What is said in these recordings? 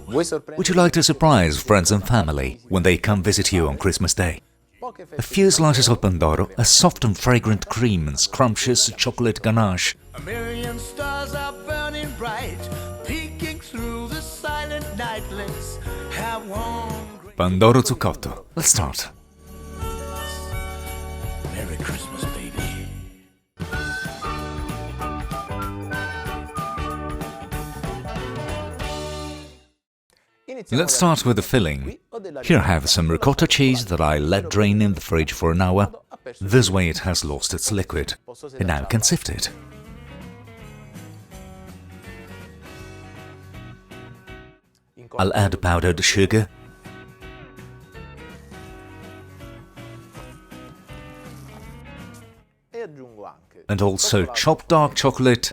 Would you like to surprise friends and family when they come visit you on Christmas Day? A few slices of Pandoro, a soft and fragrant cream and scrumptious chocolate ganache. A million stars are burning bright, peeking through the silent night. Let's have one great Pandoro Zuccotto. Let's start. Merry Christmas, baby. Let's start with the filling. Here I have some ricotta cheese that I let drain in the fridge for an hour. This way it has lost its liquid, and now I can sift it. I'll add powdered sugar, and also chopped dark chocolate,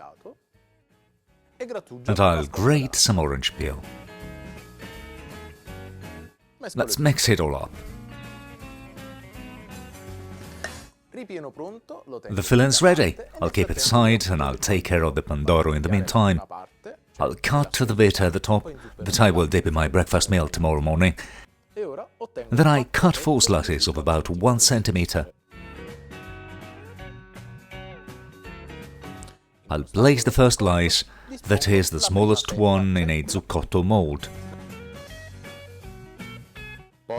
and I'll grate some orange peel. Let's mix it all up. The filling's ready. I'll keep it aside and I'll take care of the Pandoro in the meantime. I'll cut to the bit at the top that I will dip in my breakfast meal tomorrow morning. Then I cut 4 slices of about 1 centimeter. I'll place the first slice, that is the smallest one, in a zuccotto mold.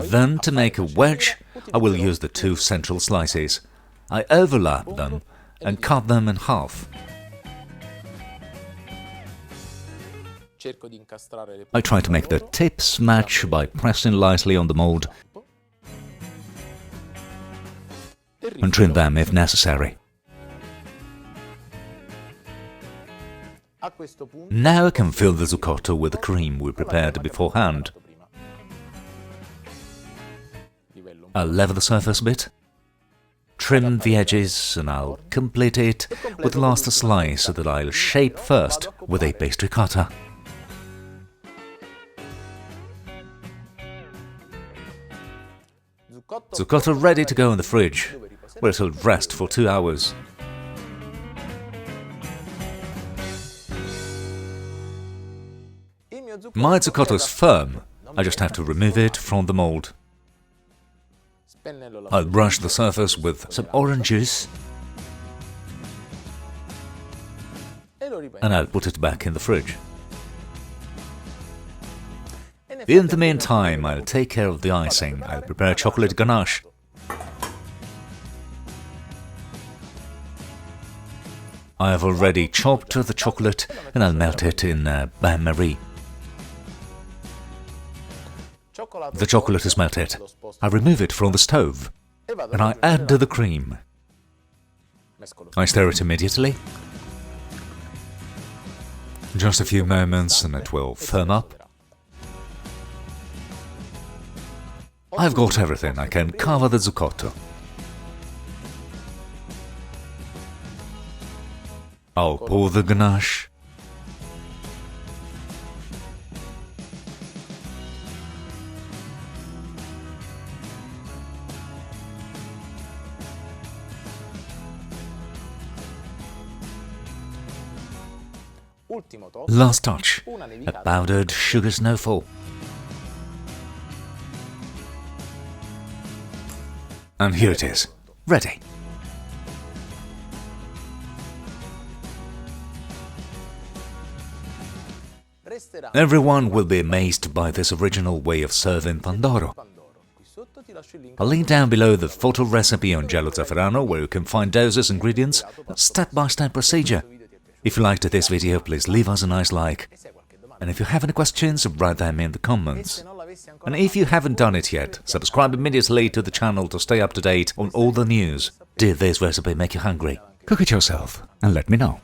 Then, to make a wedge, I will use the 2 central slices. I overlap them and cut them in half. I try to make the tips match by pressing lightly on the mold and trim them if necessary. Now I can fill the zuccotto with the cream we prepared beforehand. I'll level the surface a bit, trim the edges, and I'll complete it with the last slice that I'll shape first with a pastry cutter. Zuccotto ready to go in the fridge, where it'll rest for 2 hours. My zuccotto is firm, I just have to remove it from the mold. I'll brush the surface with some orange juice and I'll put it back in the fridge. In the meantime, I'll take care of the icing. I'll prepare chocolate ganache. I have already chopped the chocolate and I'll melt it in bain-marie. The chocolate is melted. I remove it from the stove and I add the cream. I stir it immediately. Just a few moments and it will firm up. I've got everything. I can cover the zuccotto. I'll pour the ganache. Last touch, a powdered sugar snowfall. And here it is, ready. Everyone will be amazed by this original way of serving Pandoro. I'll link down below the photo recipe on GialloZafferano, where you can find doses, ingredients, step-by-step procedure. If you liked this video, please leave us a nice like. And if you have any questions, write them in the comments. And if you haven't done it yet, subscribe immediately to the channel to stay up to date on all the news. Did this recipe make you hungry? Cook it yourself and let me know.